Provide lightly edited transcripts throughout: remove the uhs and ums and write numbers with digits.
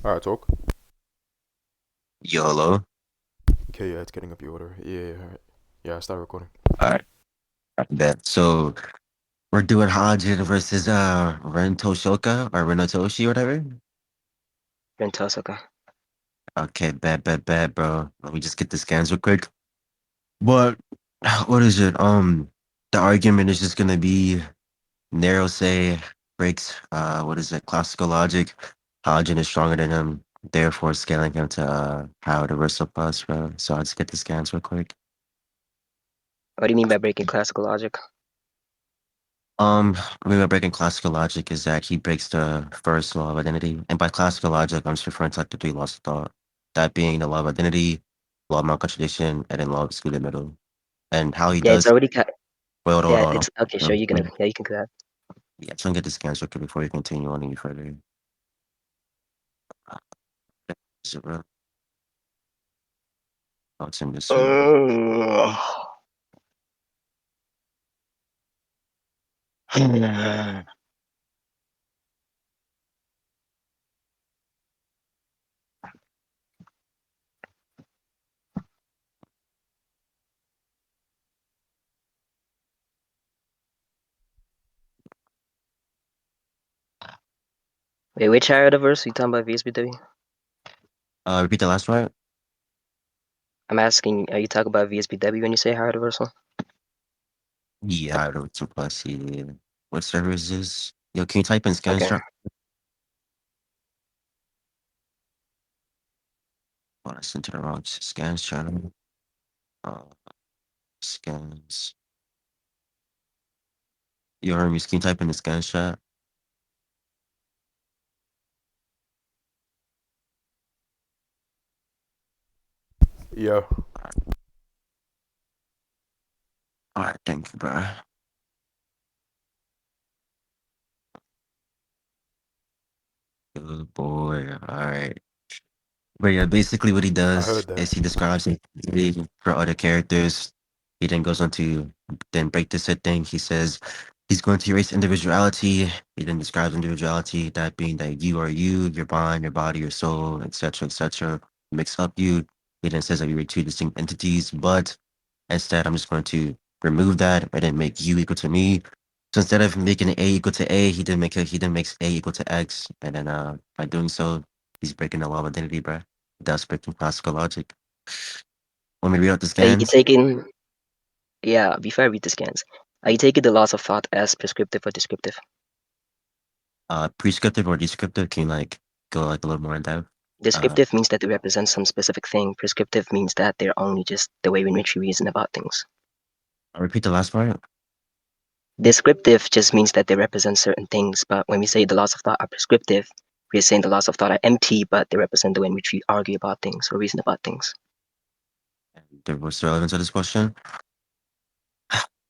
All right, talk. YOLO. Okay, yeah, it's getting up your order. Yeah, all right. Yeah, I start recording. All right, I bet. So we're doing Hajun versus Rento Toshi, whatever. Osaka. Okay, bad, bro. Let me just get the scans real quick. But what is it? The argument is just gonna be narrow say breaks. What is it? Classical logic. Hajun is stronger than him, therefore scaling him to power to versal plus, bro. So I'll just get the scans real quick. What do you mean by breaking classical logic? Um, I mean, by breaking classical logic is that he breaks the first law of identity. And by classical logic, I'm just referring to like the three laws of thought. That being the law of identity, law of non-contradiction, and then law of excluded middle. And how he Yeah, it's does, already well, yeah, it's okay. Sure, hold you can. on. Yeah, you can do that. Yeah, just want to get this answer quick before you continue on any further. Uh, Is it real? Oh, it's in this one. Wait, which area of the verse are you talking about VSBW? Repeat the last part. I'm asking, are you talking about VSBW when you say higher reversal? Yeah, I wrote two plus. Yeah. What server is this? Yo, can you type in scan Okay. chart? Oh, I sent to the wrong scans channel. Uh, scans. Yo, Hermes, can you type in the scans chat? Yeah. All right, thank you, bro. Good boy. All right. But yeah, basically what he I does heard that. is he describes it for other characters. He then goes on to then break the set thing. He says he's going to erase individuality. He then describes individuality, that being that you are you, your mind, your body, your soul, etc., etc. Mix up you. He then says that we are two distinct entities, but instead I'm just going to remove that and then make you equal to me. So instead of making A equal to A, he then makes A equal to X, and then by doing so, he's breaking the law of identity, bro. Thus breaking classical logic. Want me to read out the Are you scans? taking? Yeah, before I read the scans, are you taking the laws of thought as prescriptive or descriptive? Prescriptive or descriptive? Can you like go like a little more in depth? Uh, Descriptive means that they represent some specific thing. Prescriptive means that they're only just the way in which we reason about things. I'll repeat the last part. Descriptive just means that they represent certain things, but when we say the laws of thought are prescriptive, we're saying the laws of thought are empty, but they represent the way in which we argue about things or reason about things. There was relevance of this question.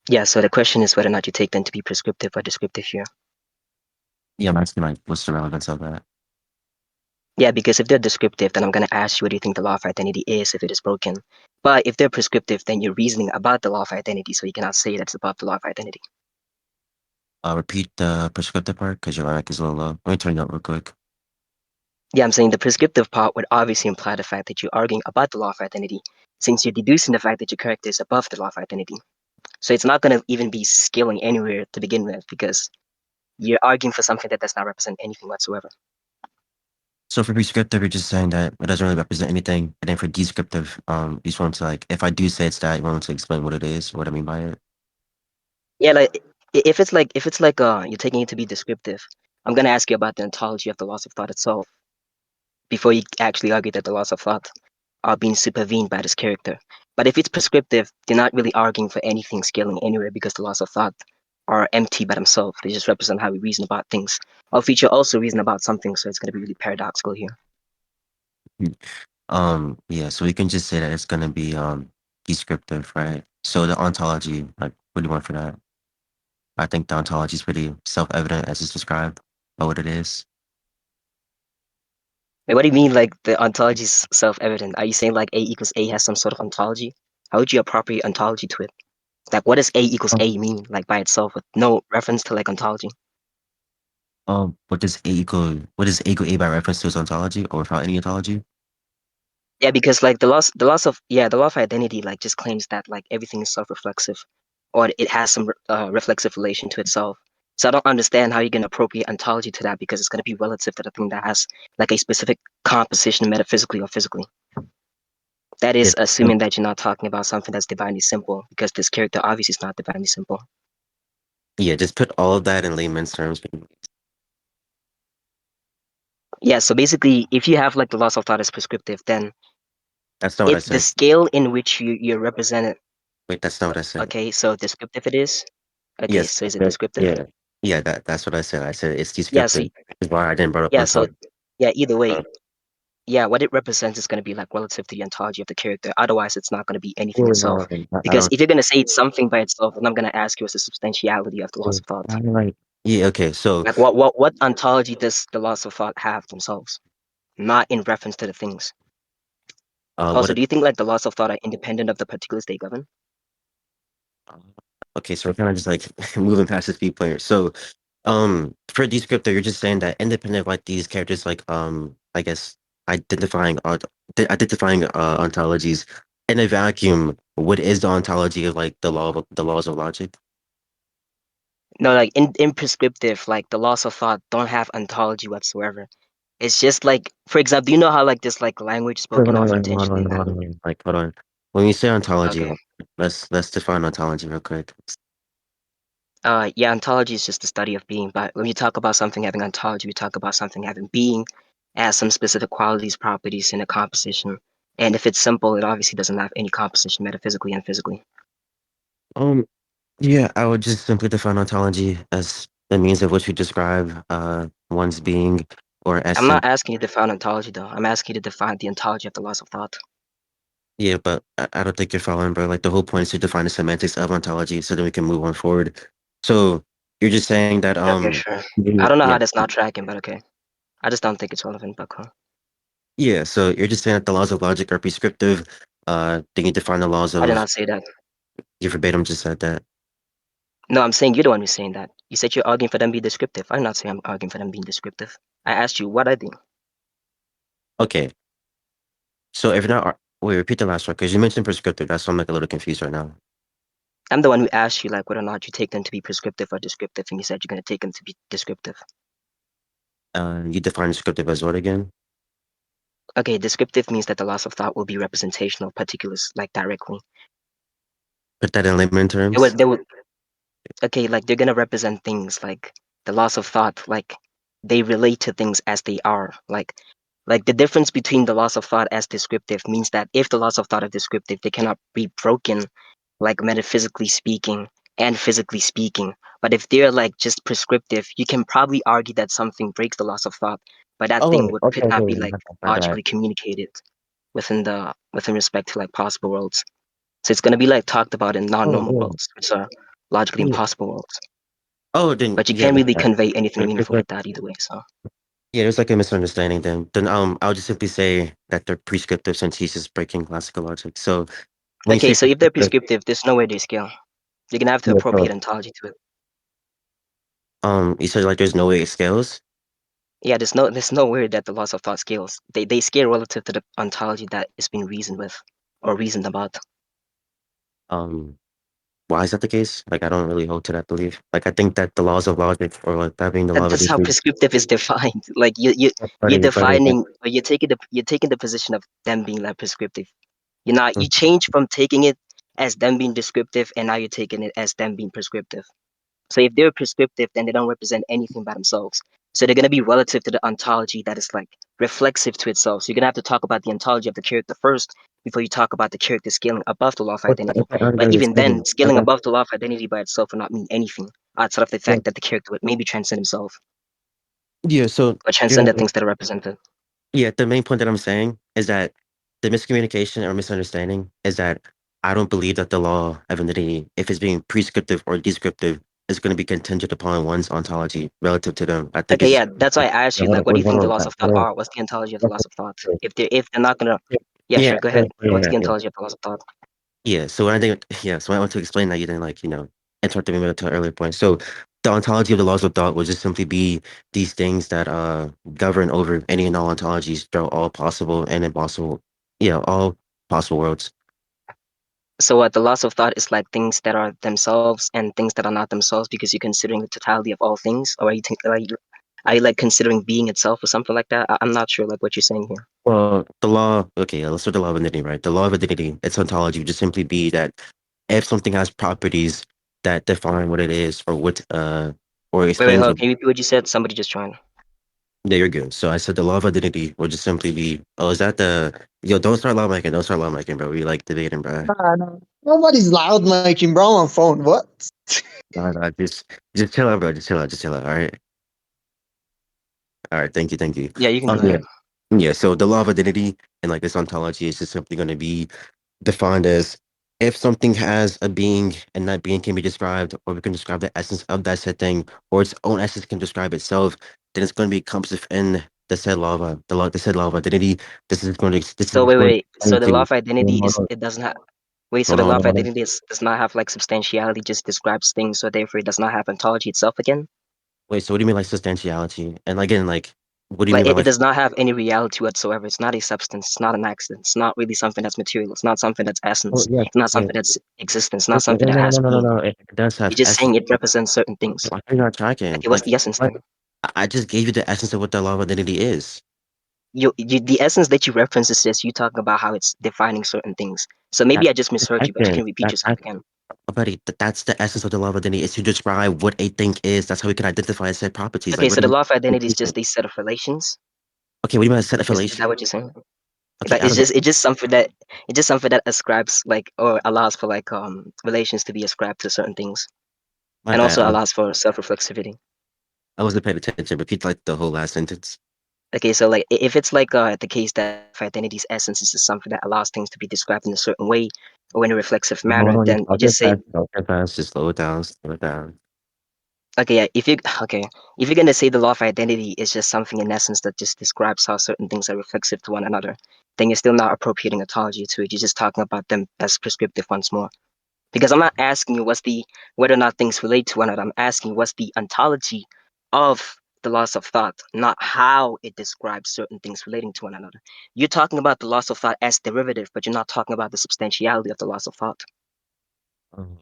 Yeah, so the question is whether or not you take them to be prescriptive or descriptive here. Yeah, I'm asking like, what's the relevance of that? Yeah, because if they're descriptive, then I'm going to ask you what do you think the law of identity is if it is broken. But if they're prescriptive, then you're reasoning about the law of identity, so you cannot say that's above the law of identity. Repeat the prescriptive part because your mic is a little low. Let me turn it up real quick. Yeah, I'm saying the prescriptive part would obviously imply the fact that you're arguing about the law of identity, since you're deducing the fact that your character is above the law of identity. So it's not going to even be scaling anywhere to begin with because you're arguing for something that does not represent anything whatsoever. So for prescriptive, you're just saying that it doesn't really represent anything. And then for descriptive, you just want to like, if I do say it's that, you want to explain what it is, what I mean by it. Yeah, like if it's like you're taking it to be descriptive, I'm gonna ask you about the ontology of the laws of thought itself before you actually argue that the laws of thought are being supervened by this character. But if it's prescriptive, they're not really arguing for anything scaling anywhere because the laws of thought are empty by themselves. They just represent how we reason about things. Our future also reason about something, so it's gonna be really paradoxical here. Yeah, so we can just say that it's gonna be descriptive, right? So the ontology, like, what do you want for that? I think the ontology is pretty self-evident as it's described by what it is. Wait, what do you mean like the ontology is self-evident? Are you saying like A equals A has some sort of ontology? How would you appropriate ontology to it? Like what does A equals A mean, like by itself with no reference to like ontology? What does A equal A by reference to its ontology or without any ontology? Yeah, because like the law of identity like just claims that like everything is self-reflexive, or it has some reflexive relation to itself. So I don't understand how you're gonna appropriate ontology to that because it's gonna be relative to the thing that has like a specific composition metaphysically or physically. That Yeah, is assuming that you're not talking about something that's divinely simple, because this character obviously is not divinely simple. yeah, just put all of that in layman's terms. Yeah, so basically, if you have like the loss of thought as prescriptive, then That's not what I if the said. scale in which you're represented, Wait, that's not what I said. okay, so descriptive it is. Okay, Yes, so is it descriptive? yeah, yeah. That's what I said. I said it's Yeah, so descriptive. Is why I didn't bring up yeah, so ontology. yeah, either way, Uh, yeah, what it represents is going to be like relative to the ontology of the character. Otherwise, it's not going to be anything well, no, itself. I Because don't. if you're going to say it's something by itself, then I'm going to ask you what's the substantiality of the loss of thought. Like, yeah, okay. So, Like what ontology does the loss of thought have themselves, not in reference to the things. Also, what? do you think like the loss of thought are independent of the particular state governed? Okay, so we're kind of just like moving past the speed player. So, for descriptor, you're just saying that independent of like these characters, like I guess identifying identifying ontologies in a vacuum. What is the ontology of like the laws of logic? No, like in prescriptive, like the loss of thought don't have ontology whatsoever. It's just like, for example, do you know how like this like language Wait, spoken off intentionally in that? like, hold on. When you say ontology, Okay. let's define ontology real quick. Yeah, ontology is just the study of being, but when you talk about something having ontology, we talk about something having being, as some specific qualities, properties, in a composition. And if it's simple, it obviously doesn't have any composition metaphysically and physically. Um, yeah, I would just simply define ontology as the means of which we describe one's being or I'm essence. not asking you to define ontology though. I'm asking you to define the ontology of the loss of thought. Yeah, but I don't think you're following, bro. Like the whole point is to define the semantics of ontology so that we can move on forward. So you're just saying that Okay, sure. I don't know yeah, how that's not tracking, but okay. I just don't think it's relevant, but cool. yeah. So you're just saying that the laws of logic are prescriptive. Then you define the laws I did of not say that. you verbatim just said that. No, I'm saying you're the one who's saying that. You said you're arguing for them being descriptive. I'm not saying I'm arguing for them being descriptive. I asked you what I think. Okay. So if you're not wait, repeat the last one because you mentioned prescriptive. That's why I'm like a little confused right now. I'm the one who asked you like whether or not you take them to be prescriptive or descriptive, and you said you're gonna take them to be descriptive. You define descriptive as what again? Okay, descriptive means that the loss of thought will be representational of particulars, like directly. Put that in layman They would, terms. they would, okay, like they're gonna represent things like the loss of thought, like they relate to things as they are. Like the difference between the loss of thought as descriptive means that if the loss of thought is descriptive, they cannot be broken, like metaphysically speaking and physically speaking. But if they're like just prescriptive, you can probably argue that something breaks the loss of thought, but that thing Oh, would okay, could not be okay. like My bad. logically communicated within respect to like possible worlds. So it's gonna be like talked about in non-normal Oh, worlds, which are logically yeah. impossible worlds. Then But you yeah, can't my really bad. convey anything There's meaningful like with that either way. So yeah, there's like a misunderstanding then. Then I'll just simply say that they're prescriptive since he's just breaking classical logic. So when you okay, say so if they're prescriptive, prescriptive, there's no way they scale. You're gonna have to yeah, appropriate ontology to it. you said like there's no way it scales. Yeah, there's no way that the loss of thought scales. They scale relative to the ontology that is being reasoned with or reasoned about. Um, why is that the case? Like I don't really hold to that belief. Like I think that the laws of logic or like that being the law of That's how addition. prescriptive is defined. Like you're Buddy, defining or you're taking the position of them being like prescriptive. You change from taking it as them being descriptive and now you're taking it as them being prescriptive. So if they're prescriptive, then they don't represent anything by themselves. So they're going to be relative to the ontology that is like reflexive to itself. So you're going to have to talk about the ontology of the character first before you talk about the character scaling above the law of identity. But even then, scaling above the law of identity by itself will not mean anything outside of the fact that the character would maybe transcend himself yeah, so or transcend the things that are represented. yeah, the main point that I'm saying is that the miscommunication or misunderstanding is that I don't believe that the law of identity, if it's being prescriptive or descriptive, is going to be contingent upon one's ontology relative to them. I think Okay, it's yeah, that's why I asked you, like, what do you think the loss of thought hold on. are? What's the ontology of the loss of thought? If they're not gonna, yeah, Yeah, sure, go yeah, ahead. What's yeah, the yeah. ontology of the loss of thought? Yeah, so when I think, yeah, so when I want to explain that, you didn't like, interrupt me to an earlier point. So the ontology of the laws of thought would just simply be these things that govern over any and all ontologies throughout all possible and impossible, all possible worlds. So what the laws of thought is like things that are themselves and things that are not themselves because you're considering the totality of all things, or are you like considering being itself or something like that? I'm not sure like what you're saying here. Well, the law, okay, let's start the law of identity, right? The law of identity, its ontology would just simply be that if something has properties that define what it is or Wait, explains hold on. what. Can you repeat what you said? Somebody just joined. Yeah, you're good. So I said the law of identity would just simply be, oh, is that yo, don't start law making, bro. We like debating, bro. No. Nobody's loud making, bro, on phone. What? Nah, just chill out, bro. Just chill out. All right. All right. Thank you. Thank you. Yeah, you can go Yeah. ahead. Yeah. So the law of identity and like this ontology is just simply going to be defined as if something has a being and that being can be described, or we can describe the essence of that said thing, or its own essence can describe itself, then it's going to be encompassed in the said law of identity. This So is wait, going wait. to So the law of identity is hold it doesn't have. Wait, so on, the law hold of on, hold on. identity does not have like substantiality, just describes things, so therefore it does not have ontology itself again? Wait, so what do you mean like substantiality? And again, like, what do you Like mean by it like? does not have any reality whatsoever. It's not a substance. It's not an accident. It's not really something that's material. It's not something that's Oh essence. yeah, It's not yeah. something that's existence. It's not Okay, something no, that no, no, has no, no, no, being. no. It does have You're just essence. saying it represents certain things. Why are you not tracking? Okay, what's Like, the essence what? then? I just gave you the essence of what the law of identity is. The essence that you reference is just you talking about how it's defining certain things. So maybe That I just misheard you, but you essence, can repeat yourself again. buddy, that's the essence of the law of identity is to describe what a thing is. That's how we can identify said properties. Like, Okay, what so do the you law of identity is mean? just a set of relations. Okay, what do you mean by set Is that affiliation? what you're saying? Okay, Like I don't know. it's just something that ascribes like or allows for like relations to be ascribed to certain things, My and bad. also allows for self-reflexivity. I wasn't paying attention. Repeat like the whole last sentence. Okay, so like if it's like the case that if identity's essence is just something that allows things to be described in a certain way or in a reflexive Hold manner, on, you then you talk just say, fast. Talk fast. Just slow it down. Slow it down. okay, yeah, if you're gonna say the law of identity is just something in essence that just describes how certain things are reflexive to one another, then you're still not appropriating ontology to it. You're just talking about them as prescriptive once more. Because I'm not asking you whether or not things relate to one another. I'm asking what's the ontology of the loss of thought, not how it describes certain things relating to one another. You're talking about the loss of thought as derivative, but you're not talking about the substantiality of the loss of thought.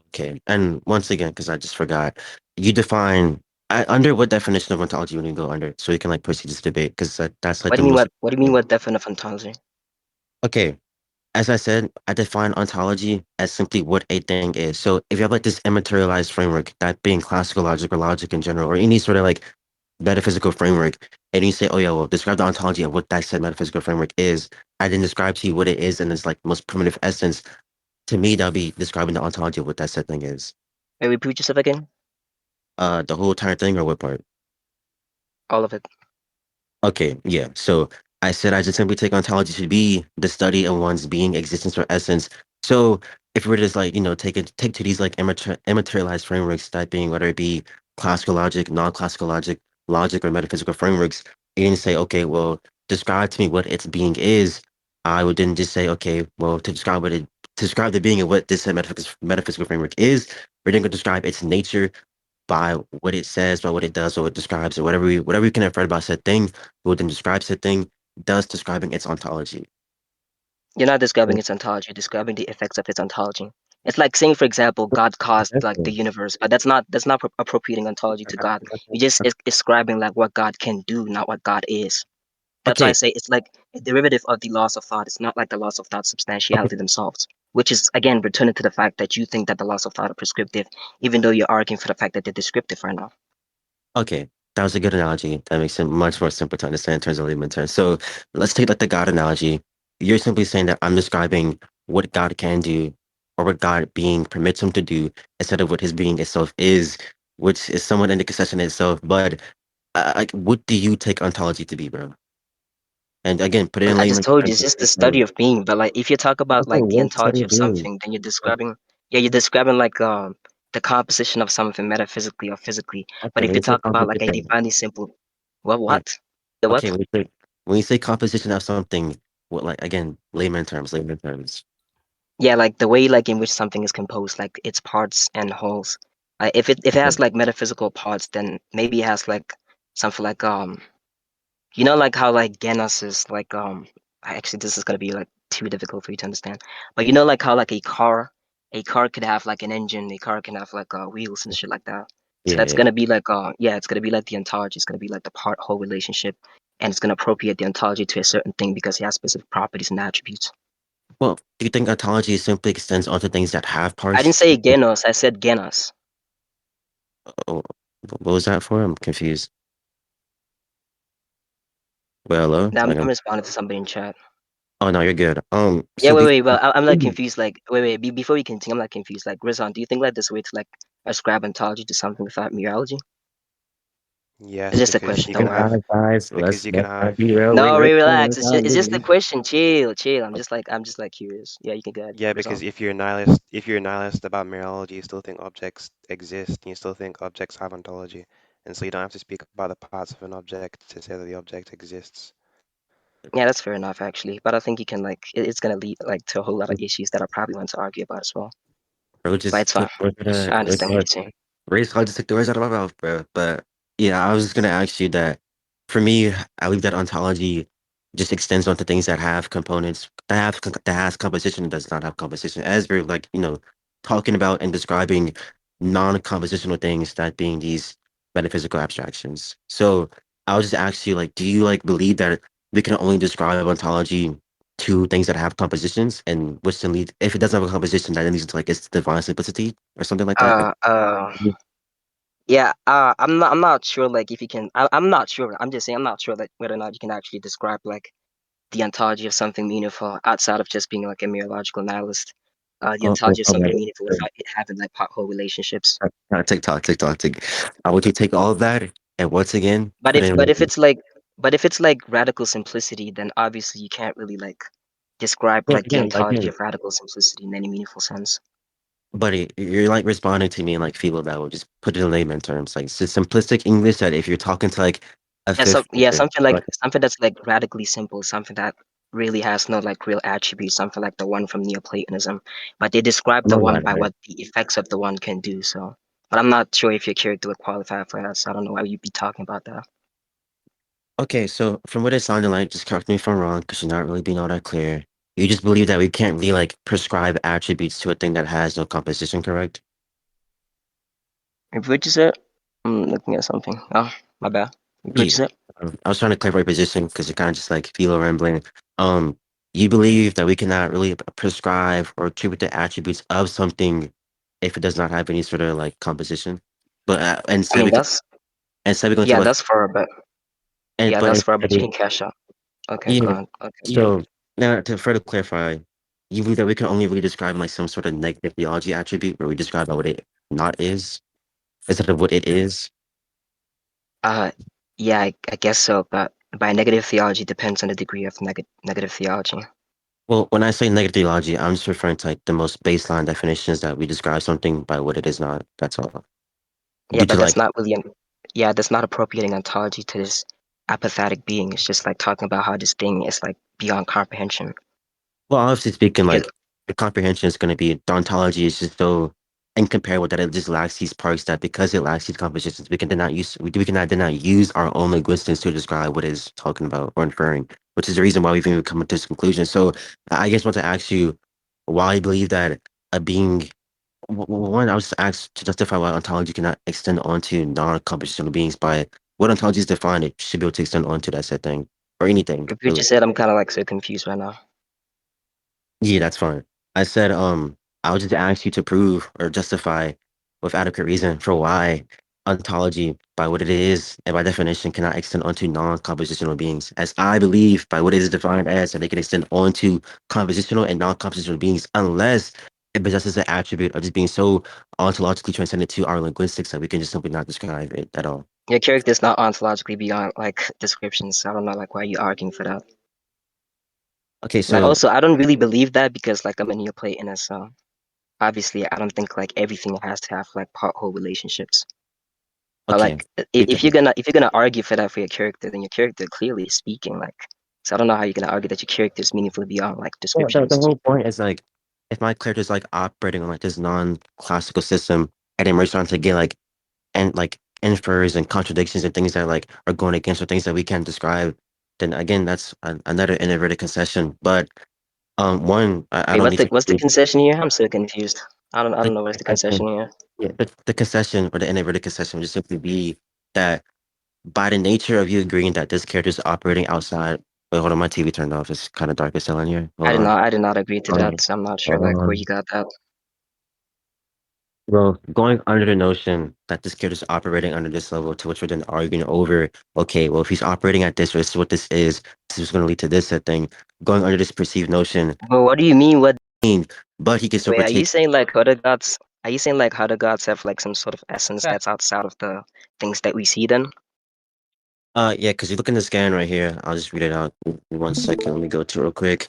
Okay. And once again, because I just forgot, you define under what definition of ontology would you go under so we can like proceed this debate? Because that's like What the do you mean most what do you mean important. what definition of ontology? Okay. As I said, I define ontology as simply what a thing is. So if you have like this immaterialized framework, that being classical logic or logic in general, or any sort of like metaphysical framework, and you say, oh yeah, well, describe the ontology of what that said metaphysical framework is, I then describe to you what it is in its like most primitive essence. To me, that'll be describing the ontology of what that said thing is. Hey, repeat yourself again? The whole entire thing or what part? All of it. Okay, yeah. So I said I just simply take ontology to be the study of one's being, existence, or essence. So if we were to just like, take to these like immaterialized frameworks, that being whether it be classical logic, non-classical logic, logic, or metaphysical frameworks, and then say, okay, well, describe to me what its being is, I would then just say, okay, well, to describe the being of what this metaphysical framework is, we're then going to describe its nature by what it says, by what it does, or what it describes, or whatever we can infer about said thing, who then describes said thing, thus describing its ontology. You're not describing Yeah, its ontology, you're describing the effects of its ontology. It's like saying, for example, God caused like the exactly. universe, but that's not appropriating ontology to God. You're just describing like what God can do, not what God is. That's why I Okay, say it's like a derivative of the loss of thought. It's not like the loss of thought okay, substantiality themselves, which is again returning to the fact that you think that the loss of thought are prescriptive, even though you're arguing for the fact that they're descriptive right now. okay. That was a good analogy. That makes it much more simple to understand in terms of layman terms. So let's take like the God analogy. You're simply saying that I'm describing what God can do or what God being permits him to do instead of what his being itself is, which is somewhat in the concession itself. But like, what do you take ontology to be, bro? And again, put it in I just layman told you terms. it's just the study of being. But like if you talk about Okay, like the what study ontology of of being? something, then you're describing like the composition of something metaphysically or physically. But Okay, if when you you say talk about like a composition, divinely simple, well, yeah. what? The Okay, what? when you say composition of something, what like again, layman terms, layman terms. Yeah, like the way like in which something is composed, like its parts and wholes. If it has like metaphysical parts, then maybe it has like something like like how like Genos is like actually this is gonna be like too difficult for you to understand. But like how like a car could have like an engine, a car can have like wheels and shit like that. So Yeah, that's yeah. gonna be like yeah, it's gonna be like the ontology. It's gonna be like the part whole relationship, and it's gonna appropriate the ontology to a certain thing because it has specific properties and attributes. Well, do you think ontology simply extends onto things that have I parts? didn't say Genos, I said Genos. Oh, what was that for? I'm confused. Well, hello? Now, I'm, Like, I'm responding to somebody in chat. oh no, you're good. Yeah, So wait, before, wait, but I'm like confused. Like, wait, before we continue, I'm like confused. Like, Rizwan, do you think like there's a way to like ascribe ontology to something without mereology? It's Yes, just a because question. you Don't can worry. have guys, because let's you can not have be real. No, Wait, relax. let's It's just not it's be just a real. question. Chill, chill. I'm just like curious. Yeah, you can go ahead, yeah, because Rizwan. if you're nihilist about mereology, you still think objects exist, and you still think objects have ontology, and so you don't have to speak about the parts of an object to say that the object exists. Yeah, that's fair enough actually. But I think you can like it's gonna lead like to a whole lot of issues that I probably want to argue about as well. Bro, But just it's fine. I understand what you're saying. Race hard to take the words out of my mouth, bro. But yeah, I was just gonna ask you that. For me, I believe that ontology just extends onto things that have components that has composition and does not have composition. As we're like talking about and describing non-compositional things, that being these metaphysical abstractions. So I'll just ask you, like, do you like believe that we can only describe ontology to things that have compositions, and which then lead if it doesn't have a composition, that then leads to like its divine simplicity or something like that? Uh, uh, yeah. I'm not sure like if you can. I'm not sure. I'm just saying I'm not sure like whether or not you can actually describe like the ontology of something meaningful outside of just being like a mereological nihilist. The ontology of something meaningful without it having like pothole relationships. TikTok. I want you to take all of that and once again But put if in. but if it's like but if it's like radical simplicity, then obviously you can't really like describe Well, like the ontology again, of radical simplicity in any meaningful sense. buddy, you're like responding to me in like feeble that will just put it in layman terms. Like it's just simplistic English that if you're talking to like a fifth Yeah, grader, something that's like radically simple, something that really has no like real attributes, something like the one from Neoplatonism. But they describe I'm the not one mad by at it. what the effects of the one can do. So, but I'm not sure if your character would qualify for that. So I don't know why you'd be talking about that. Okay, so from what it sounded like, just correct me if I'm wrong, because you're not really being all that clear. You just believe that we can't really like prescribe attributes to a thing that has no composition, correct? If which is it? I'm looking at something. Oh, my bad. Which Yeah. is it? I was trying to clarify your position because you're kind of just like feel rambling. Um, you believe that we cannot really prescribe or attribute the attributes of something if it does not have any sort of like composition, but I mean, that's instead we go into yeah, like that's far, but and yeah, but that's far. instead But you can cash out. Okay, go yeah. on. Okay. So now to further clarify, you believe that we can only really describe like some sort of negative theology attribute where we describe what it not is instead of what it is. Uh, yeah, I guess so. But by negative theology depends on the degree of negative theology. Well, when I say negative theology, I'm just referring to like the most baseline definitions that we describe something by what it is not. That's all. Yeah, Due to but that's like, not really yeah, that's not appropriating ontology to this apathetic being. It's just like talking about how this thing is like beyond comprehension. well, obviously speaking, Because like the comprehension is going to be the ontology is just so incomparable that it just lacks these parts that because it lacks these compositions, we cannot then not use our own linguistics to describe what it's talking about or inferring, which is the reason why we've even come to this conclusion. So I guess I want to ask you why you believe that a being one, I was asked to justify why ontology cannot extend onto non-compositional beings by what ontology is defined, it should be able to extend onto that said thing or anything, if you really. just said I'm kind of like so confused right now. Yeah, that's fine. I said, I would just ask you to prove or justify with adequate reason for why ontology, by what it is and by definition, cannot extend onto non-compositional beings. As I believe, by what it is defined as, that they can extend onto compositional and non-compositional beings, unless it possesses an attribute of just being so ontologically transcendent to our linguistics that we can just simply not describe it at all. Your character is not ontologically beyond like descriptions. I don't know like why you arguing for that. Okay, Like so also, I don't really believe that because like I'm a Neoplatonist, so obviously I don't think like everything has to have like part-whole relationships. But okay, like you if you're gonna argue for that for your character, then your character clearly is speaking like. So I don't know how you're gonna argue that your character is meaningfully beyond like well, the descriptions. whole point is like if my character is like operating on like this non-classical system, and then we're starting to get like and like infers and contradictions and things that like are going against or things that we can't describe, then again that's another innovative concession. But one I Wait, don't need to what's the concession here? I'm so confused. I the don't know what's the concession concession. here. Yeah, the concession or the innovative concession would just simply be that by the nature of you agreeing that this character is operating outside. Wait, hold on, my TV turned off. It's kind of dark as hell in here. Hold on. I did not agree to Hold that. on. So I'm not sure Hold like where on. you got that. Well, going under the notion that this character is operating under this level, to which we're then arguing over, okay, well, if he's operating at this, or this is what this is going to lead to this thing. Going under this perceived notion, But what do you mean? What but he can still wait, are you partake. saying like other gods? Are you saying like other gods have like some sort of essence that's outside of the things that we see then? Yeah, because you look in the scan right here. I'll just read it out. Give me 1 second. Let me go to it real quick.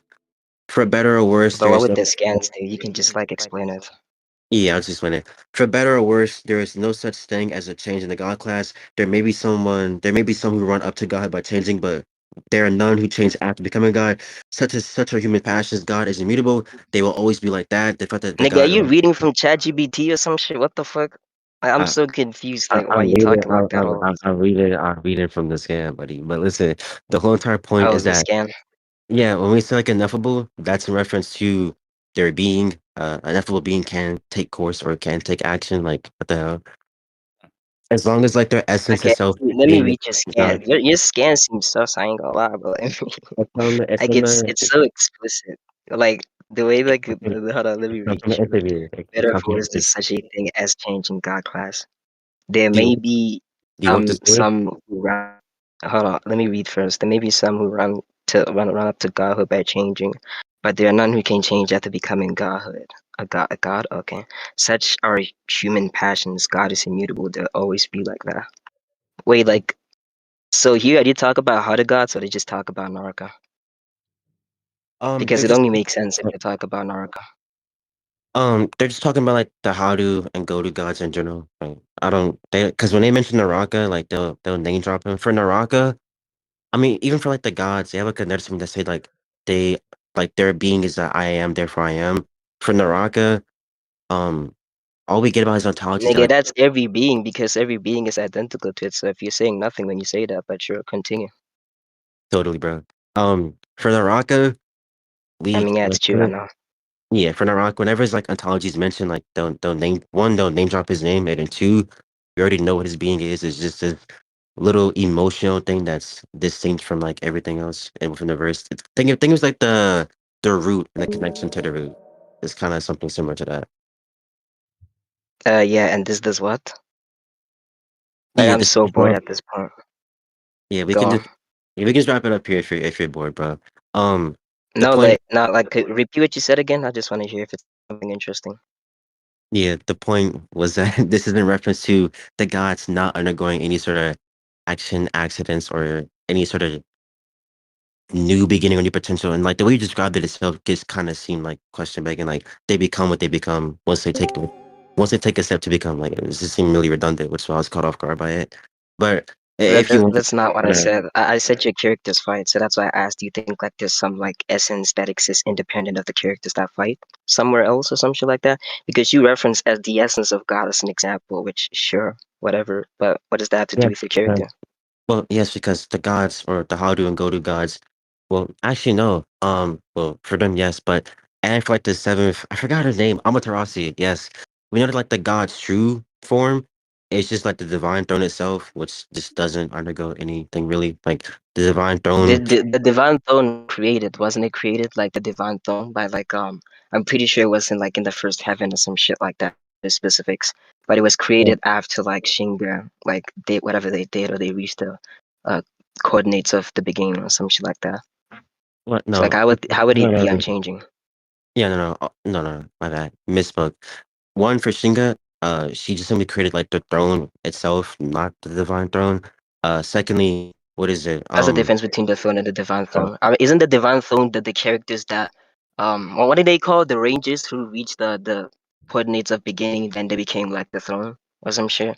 For better or worse, But there what is would no. the scans do? You can just like explain it. Yeah, I'll just explain it. For better or worse, there is no such thing as a change in the God class. There may be some who run up to God by changing, but there are none who change after becoming God. Such are human passions. God is immutable. They will always be like that. The fact that the Nigga, are God, you reading from ChatGPT or some shit? What the fuck? I'm I, so confused. I, Like, I why you read it. talking like that all of a I sudden? read it. I read it from the scan, buddy. But listen, the whole entire point Oh, is the that scan. yeah, when we say like ineffable, that's in reference to their being. An ineffable being can take course or can take action. Like what the hell? As long as like their essence Okay, itself let me being read your scan. God. Your scan seems sus. I ain't gonna lie, but like, It's like from the it's so explicit. Like the way like hold on, let me it's read from the you. interview. Better It's from for the is there interview. such a thing as changing God class? There Do may be you want this word? some who run. Hold on, let me read first. There may be some who run up to godhood by changing, but there are none who can change after becoming godhood. A god, okay. Such are human passions. God is immutable. They'll always be like that. Wait, like so here? Did you talk about how the gods, or did you just talk about Naraka? Because They're it just only makes sense if you talk about Naraka. they're just talking about like the how to and go to gods in general. Like, I don't they because when they mention Naraka, like they'll name drop him for Naraka. I mean, even for like the gods, they have like a medicine that say they like their being is that I am, therefore I am. For Naraka, um, all we get about his ontology is that Nigga, like that's every being because every being is identical to it. So if you're saying nothing when you say that, but sure, continue. totally, bro. For Naraka, I we mean, yeah, it's true. I know. yeah, for Naraka, whenever his like ontology is mentioned, like they'll name drop his name, and then two, we already know what his being is. It's just a little emotional thing that's distinct from like everything else and within the verse. Think of like the root and the connection to the root. It's kind of something similar to that. Yeah, and this does what? Like, Yeah, I'm this so bored at this point. yeah, we Go can on. just yeah, we can just wrap it up here if you're bored, bro. Um, the No, point could repeat what you said again. I just want to hear if it's something interesting. yeah, the point was that this is in reference to the gods not undergoing any sort of action, accidents, or any sort of new beginning or new potential. And like the way you described it itself just kind of seemed like question begging. Like they become what they become once they take a step to become. Like it just seemed really redundant, which is why I was caught off guard by it. But if you want to, That's not what I uh, said. I said your characters fight, so that's why I asked. Do you think like there's some like essence that exists independent of the characters that fight somewhere else or some shit like that? Because you reference as the essence of God as an example, which sure, whatever. But what does that have to do yeah, with your character? well, yes, because the gods or the Hadu and Godu gods, well, actually no. Well, for them, yes, but and for like the seventh, I forgot his name, Amaterasu. Yes, we know that like the god's true form is just like the divine throne itself, which just doesn't undergo anything really. Like the divine throne. The divine throne created, wasn't it created like the divine throne by like I'm pretty sure it wasn't like in the first heaven or some shit like that. The specifics, but it was created after like Shingra, like they whatever they did or they reached the uh coordinates of the beginning or some shit like that. What? So like No, how would no, it no, be no. unchanging? Yeah, no. My bad. Misspoke. One for Shinga, she just simply created like the throne itself, not the divine throne. Secondly, what is it? That's the difference between the throne and the divine throne. I mean, isn't the divine throne the characters that what do they call the rangers who reached the coordinates of beginning, then they became like the throne or some shit?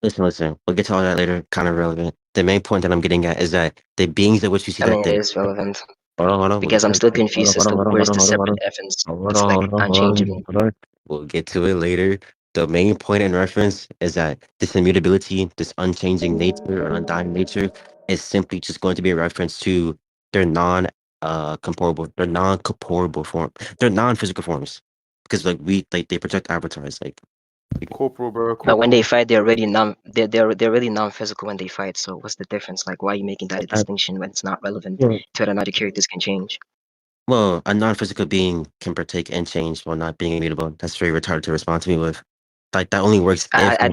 listen. We'll get to all that later. Kind of relevant. The main point that I'm getting at is that the beings at which you see I that mean, it they is relevant. hold on. We'll get Because to I'm that. still confused as to Hold where's the on, separate essence hold that's on, like hold on, hold on, unchangeable. hold on. We'll get to it later. The main point in reference is that this immutability, this unchanging nature or undying nature, is simply just going to be a reference to their non-corporeal form, their non-physical forms. Because like they project avatars. Like Corporal, bro. But when they Corporal. fight, they're already non. They're really non-physical when they fight. So what's the difference? Like, why are you making that a I, distinction when it's not relevant well, to whether or not the characters can change? well, a non-physical being can partake and change while not being immutable. That's very retarded to respond to me with. Like that only works if. I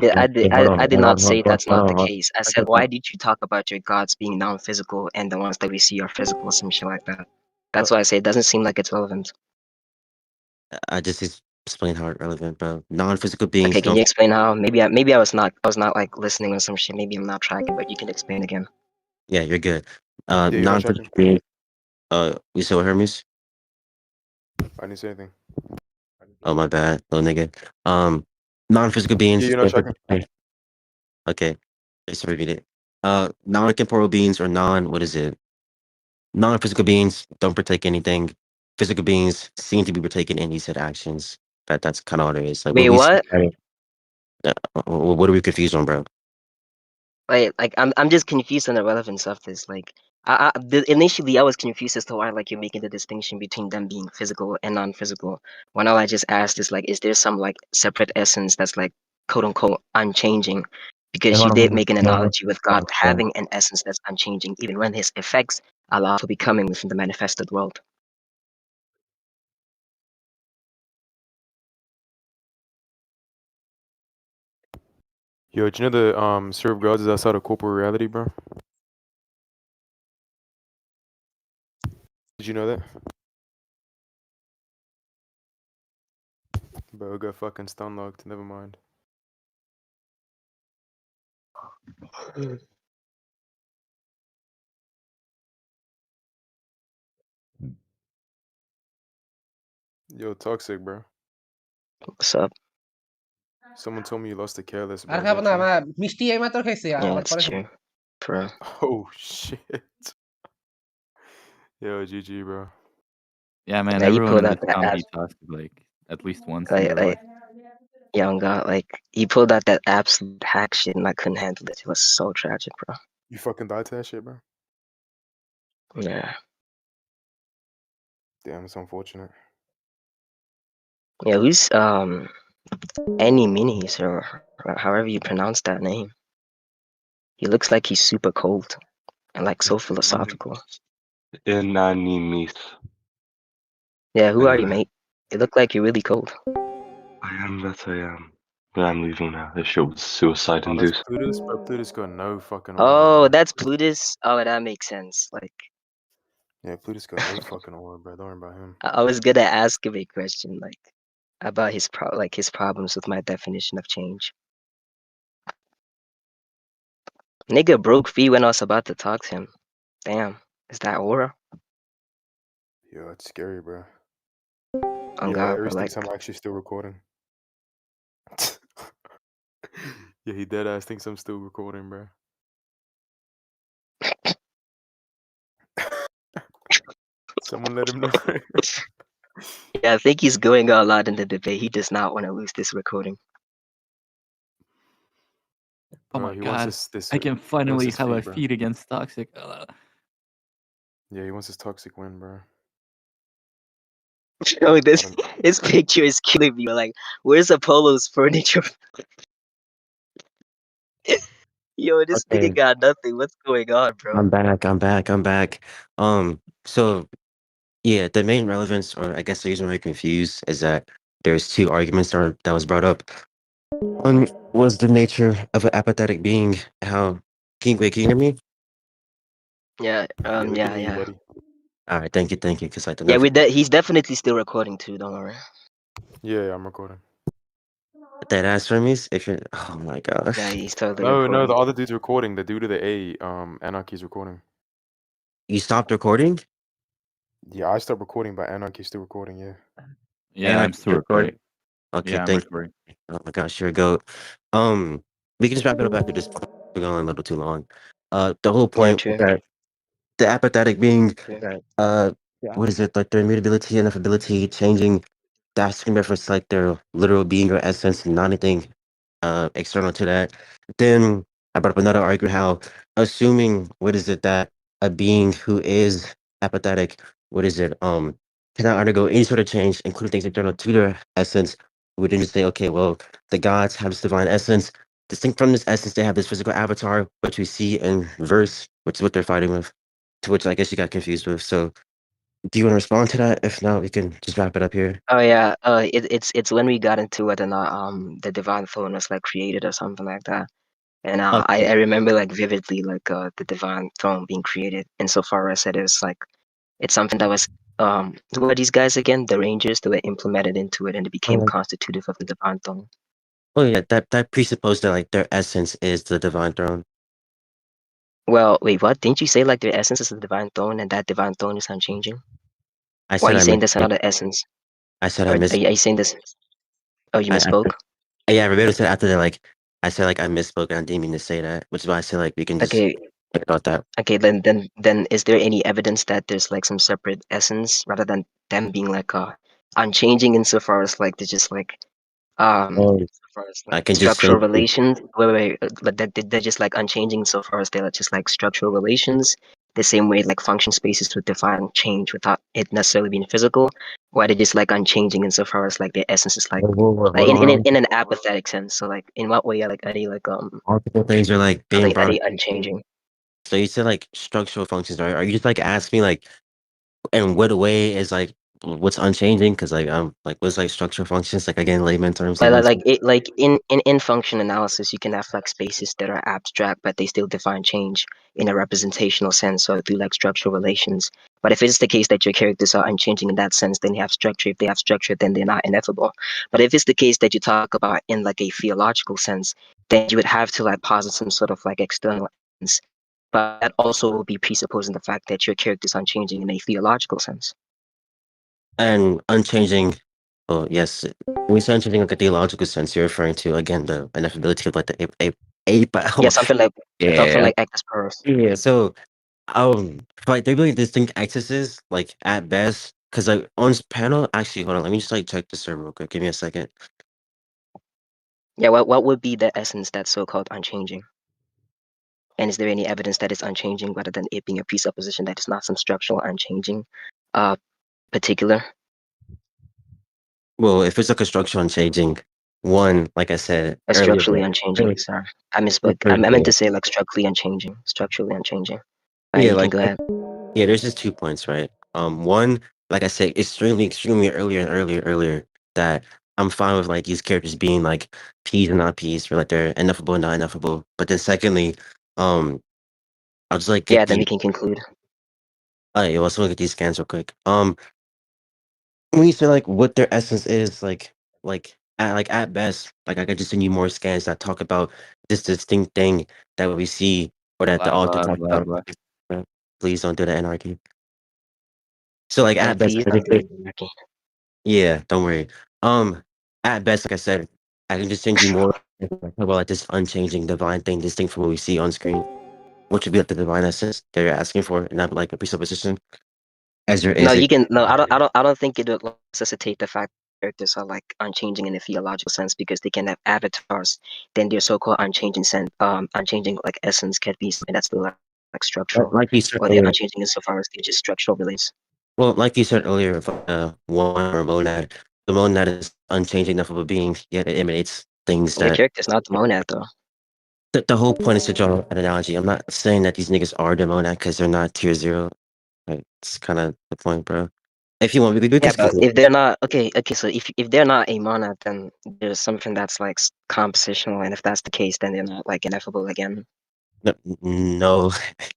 did not say that's Hold not the on. case. I said, why did you talk about your gods being non-physical and the ones that we see are physical or some shit like that? That's why I say it doesn't seem like it's relevant. I just explain how it's relevant, bro. Non-physical beings Okay, can don't. you explain how? Maybe I was not like listening or some shit. Maybe I'm not tracking, but you can explain again. Yeah, you're good. Yeah, you're not Non-physical tracking. beings. You said what, Hermes? I didn't say anything. Oh, my bad, little nigga. Non-physical beings. Yeah, you're not tracking. Okay, let's repeat it. Non-corporeal beings or what is it? Non-physical beings don't partake anything. Physical beings seem to be partaking in these said actions. That's kind of all there is. Like what Wait, we see. what? What are we confused on, bro? Like I'm just confused on the relevance of this. Like, initially I was confused as to why like you're making the distinction between them being physical and non-physical. When all I just asked is like, is there some like separate essence that's like quote unquote unchanging? Hey, Because you hold did on, make an hold on, analogy with hold God on, hold on. having an essence that's unchanging, even when his effects allow for becoming within the manifested world. Yo, do you know the serve gods is outside of corporal reality, bro? Did you know that? Bro, we got fucking stun locked. Never mind. Yo, toxic, bro. What's up? Someone told me you lost a careless, R bro. Is খাবো that না true? মিষ্টি এই মাত্র খাইছি Yeah, আবার it's পরে খাবো true. Bro. Oh shit. Yo, GG, bro. Yeah, man, Yeah, you everyone pulled in out this that comp app. beat toxic like at least once in Like, their like life. young God, like he pulled out that absolute hack shit, and I couldn't handle it. It was so tragic, bro. You fucking died to that shit, bro. Yeah, Damn, it's unfortunate. yeah. Who's any minis or however you pronounce that name? He looks like he's super cold and like so philosophical. Inanimis. Yeah, who are you, Anyway, mate? You look like you're really cold. I am that I am. But I'm leaving now. This shit was suicide Oh, that's induced. Plutus, bro. Plutus got no fucking aura, Oh, bro. that's Plutus. Oh, that makes sense. Like Yeah, Plutus got no fucking aura, bro. Don't worry about him. I was gonna ask him a question like about his problems with my definition of change. Nigga broke free when I was about to talk to him. Damn, is that aura? Yo, it's scary, bro. Oh Yo, God, bro. Aries Like, thinks I'm actually still recording. Yeah, he dead ass thinks I'm still recording, bro. Someone let him know. yeah, I think he's going out a lot in the debate. He does not want to lose this recording. Oh Bro, my he wants god, this. I can He wants finally his have a feed, bro. feed against toxic. Yeah, he wants his toxic win, bro. Oh, I this don't. this picture is killing me. Like, where's Apollo's furniture? Yo, this nigga Okay, got nothing. What's going on, bro? I'm back. I'm back. So yeah, the main relevance, or I guess the reason I'm confused, is that there's two arguments that was brought up. One was the nature of an apathetic being. How can you hear me? Yeah, Yeah, we can yeah, hear you, yeah, buddy. All right, thank you, because like the yeah. nerf He's definitely still recording too. Don't worry. Yeah, I'm recording. that ass for me. If you're, oh my Yeah, gosh, he's totally No, the recording. other dude's recording. The dude of the A, Anarchy's recording. you stopped recording, Yeah, I stopped recording, but Anarchy's still recording. Yeah. Yeah, and I I'm still recording. Okay, Yeah, I'm thank you. recording. Oh my gosh, you're a goat. We can just wrap it up after this. We're going a little too long. The whole Yeah, point was true. that the apathetic being, True. what is it, like their immutability and ineffability changing that's in reference to like their literal being or essence, and not anything external to that. Then I brought up another argument how assuming what is it that a being who is apathetic, what is it, cannot undergo any sort of change, including things external to their essence, we then just say, okay, well, the gods have this divine essence. Distinct from this essence, they have this physical avatar, which we see in verse, which is what they're fighting with, to which I guess you got confused with. So do you want to respond to that? If not, we can just wrap it up here. Oh yeah, it's when we got into whether or not the divine throne was like created or something like that. And I Okay. remember like vividly like the divine throne being created insofar as it is like it's something that was who are these guys again? The Rangers that were implemented into it and it became Oh, constitutive of the divine throne. oh yeah, that presupposed that like their essence is the divine throne. Well, wait, what? Didn't you say like their essence is the divine throne and that divine throne is unchanging? I Or are said you I saying there's misspoke. another essence? I said I Or missed. are you saying this? Oh, you I misspoke? yeah, Roberto said after that, like I said like I misspoke and I didn't mean to say that, which is why I said like we can just Okay, think about that. okay. Then is there any evidence that there's like some separate essence rather than them being like unchanging insofar as like they're just like Oh, so far as I like can just structural send you. relations but that they're just like unchanging so far as they're just like structural relations the same way like function spaces would define change without it necessarily being physical, why they're just like unchanging insofar as like their essence is like Whoa, whoa, like hold on, hold on. in an apathetic sense. So like in what way are they like Multiple things are like being are brought. they unchanging? So you said like structural functions, right? Are you just like asking me like in what way is like what's unchanging? Because like like what's like structural functions? Like again, layman terms, like Like it like in function analysis you can have like spaces that are abstract but they still define change in a representational sense or through like structural relations. But if it's the case that your characters are unchanging in that sense, then you have structure. If they have structure, then they're not ineffable. But if it's the case that you talk about in like a theological sense, then you would have to like posit some sort of like external essence. But that also will be presupposing the fact that your character is unchanging in a theological sense. and unchanging. Well, yes, when we say unchanging like a theological sense, you're referring to again the ineffability of like the ape. Yeah, Oh, something yeah, like actus purus. yeah. So like they're really distinct accesses, like at best. Because like on this panel, actually, hold on, let me just like check the server real quick. Give me a second. Yeah, what would be the essence that's so called unchanging? And is there any evidence that it's unchanging rather than it being a presupposition that it's not some structural unchanging particular? Well, if it's like a structural unchanging, one, like I said A earlier, structurally unchanging, earlier, sorry. I misspoke. I meant to say like structurally unchanging. Structurally unchanging. Alright, yeah, you can like go ahead. yeah, there's just 2 points, right? One, like I said, extremely earlier and earlier that I'm fine with like these characters being like P's and not P's, or like they're ineffable and not ineffable. But then secondly, I'll just like Yeah, get then the we can conclude. yeah, let's look at these scans real quick. When you say like what their essence is, like at best, like I could just send you more scans that talk about this distinct thing that we see or that the Blah author blah talked blah about. blah. Please don't do that, anarchy. So like Yeah, at best, please don't do it. Okay. yeah, don't worry. At best, like I said, I can just send you more about like this unchanging divine thing, distinct from what we see on screen, which would be like the divine essence that you're asking for, and not like a presupposition, as there No, is you it. can no, I don't think it would necessitate the fact that characters are like unchanging in a theological sense because they can have avatars, then their so-called unchanging sense unchanging like essence can be something that's still like structural. Like you said Or they're earlier, unchanging insofar as they're just structural relates. well, like you said earlier, if one or monad, the monad is unchanging enough of a being, yet it emanates things Your that. character's not the monad though. The whole point is to draw an analogy. I'm not saying that these niggas are the monad because they're not tier zero. Like, it's kind of the point, bro. If you want, we can Yeah, skip but it. if they're not okay, so if they're not a monad, then there's something that's like compositional, and if that's the case, then they're not like ineffable again. No, no,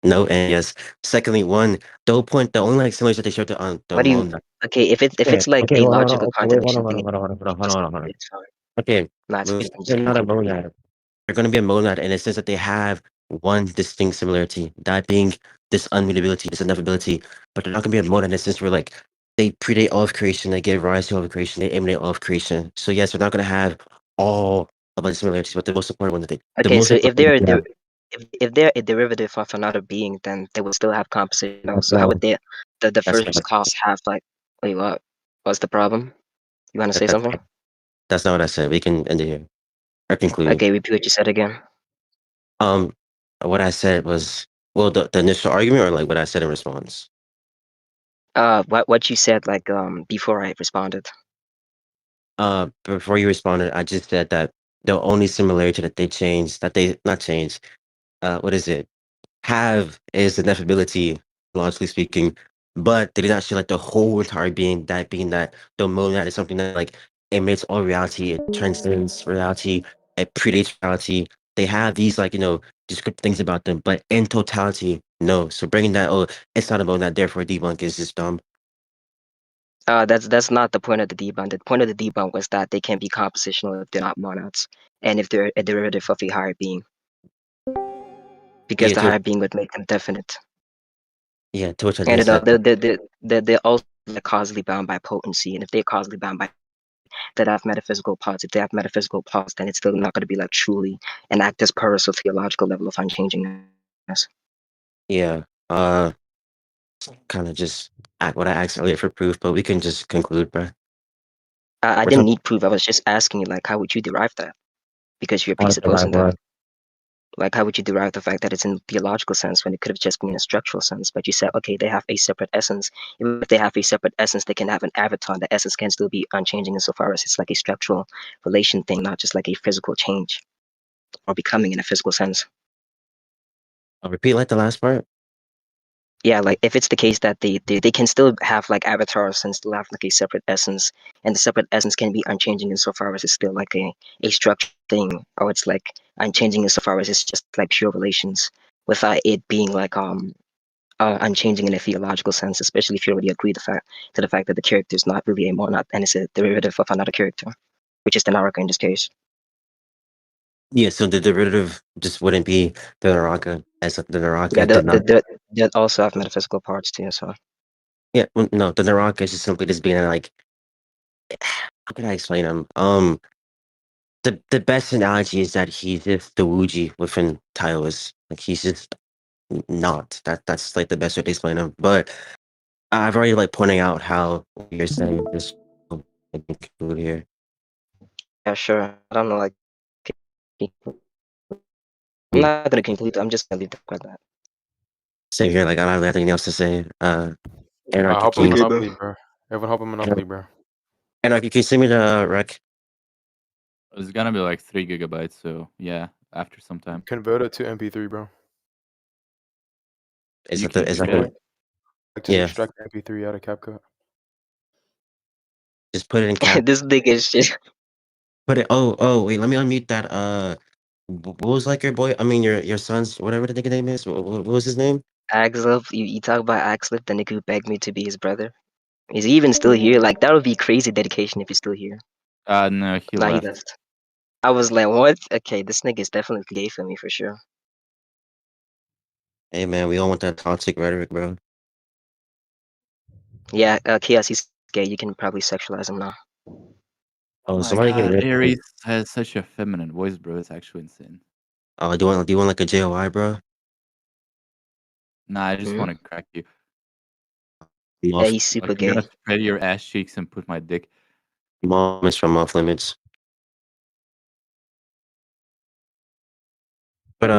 no, and yes. Secondly, one, the whole point, the only like similarities that they showed to on the What do you? monad. Okay, if Yeah. it's like Okay. a Hold on. logical Okay. Wait. Hold on. contradiction Hold on. thing, Hold on. Hold on. Hold just on. Hold on. it's fine. Okay. No, it's Well, fine. Just they're not a conclude. monad. They're going to be a monad in the sense that they have one distinct similarity, that being this unmutability, this ineffability. But they're not going to be a monad in the sense where like they predate all of creation, they give rise to all of creation, they emanate all of creation. So yes, they're not going to have all of the similarities, but the most important one that the Okay, most so important one that if they're a derivative of another being, then they would still have composition. that's So how wrong. would they the That's first class have like wait what? What's the problem? You want to say That, something? that's not what I said. We can end it here or conclude. Okay, repeat what you said again. Um, what I said was, well, the initial argument or like what I said in response. What you said like before I responded. Before you responded, I just said that the only similarity that they changed, that they not changed, what is it? Have is ineffability, logically speaking, but they did not show like the whole entire being, that being that the monad is something that like emits all reality, it transcends reality, it predates reality. They have these like, descriptive things about them, but in totality, no. So bringing that, oh, it's not a monad, therefore debunk is just dumb. That's not the point of the debunk. The point of the debunk was that they can be compositional if they're not monads, and if they're a derivative of a higher being, because Yeah, the higher being would make them definite. to which I And just said, they're also like causally bound by potency, and if they're causally bound by that have metaphysical parts, if they have metaphysical parts, then it's still not going to be like truly an actus purus or theological level of unchangingness. yeah, kind of just what I asked earlier for proof, but we can just conclude, bro. I What's didn't up? need proof. I was just asking you, like, how would you derive that? Because you're I want to presupposing that. what? Like, how would you derive the fact that it's in theological sense when it could have just been in a structural sense? But you said, okay, they have a separate essence. Even if they have a separate essence, they can have an avatar. The essence can still be unchanging insofar as it's like a structural relation thing, not just like a physical change or becoming in a physical sense. I'll repeat like the last part. Yeah, like if it's the case that they can still have like avatars and still have like a separate essence, and the separate essence can be unchanging insofar as it's still like a structured thing, or it's like unchanging insofar as it's just like pure relations, without it being like unchanging in a theological sense, especially if you already agree to the fact that the character is not really a monad and it's a derivative of another character, which is the Naraka in this case. Yeah, so the derivative just wouldn't be the Naraka, as the Yeah, Naraka did not. they also have metaphysical parts too. So Yeah, no, the Naraka is just simply just being like, how can I explain him? The best analogy is that he's just the Wuji within Taoist. Like he's just not. That's like the best way to explain him. But I've already like pointing out how what you're saying is conclude here. yeah, sure. I don't know, like I'm Hmm. not gonna conclude. I'm just gonna leave it like that. Same here. Like I don't have anything else to say. Anarchy, Hop can on you, Okay, bro. Monopoly, bro. Everyone hop on Monopoly, bro. Anarchy, can you send me the rec? It's gonna be like 3 gigabytes, so yeah, after some time. Convert it to MP3, bro. Is You that can the is that convert the it? Like, just yeah? extract the MP3 out of CapCut. Just put it in cap. This thing is shit. Put it. Oh wait. Let me unmute that. What was like your boy? I mean your son's whatever the nigga name is. What was his name? Axel, you talk about Axel, the nigga who begged me to be his brother. Is he even still here? Like that would be crazy dedication if he's still here. No, he Nah, he left. left. I was like, what? Okay, this nigga is definitely gay for me for sure. Hey man, we all want that toxic rhetoric, bro. Yeah, Chaos, he's gay. You can probably sexualize him now. Oh, My somebody get God, rid. Aries has such a feminine voice, bro. It's actually insane. Oh, do you want like a JOI, bro? Nah, I just Hmm? want to crack you. I'm Yeah, off. he's Like super I'm gonna gay. spread your ass cheeks and put my dick. Mom is from off limits. But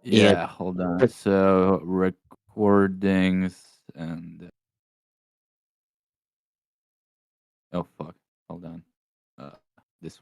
yeah, Yeah, hold on. So recordings and oh fuck, hold on. Uh, this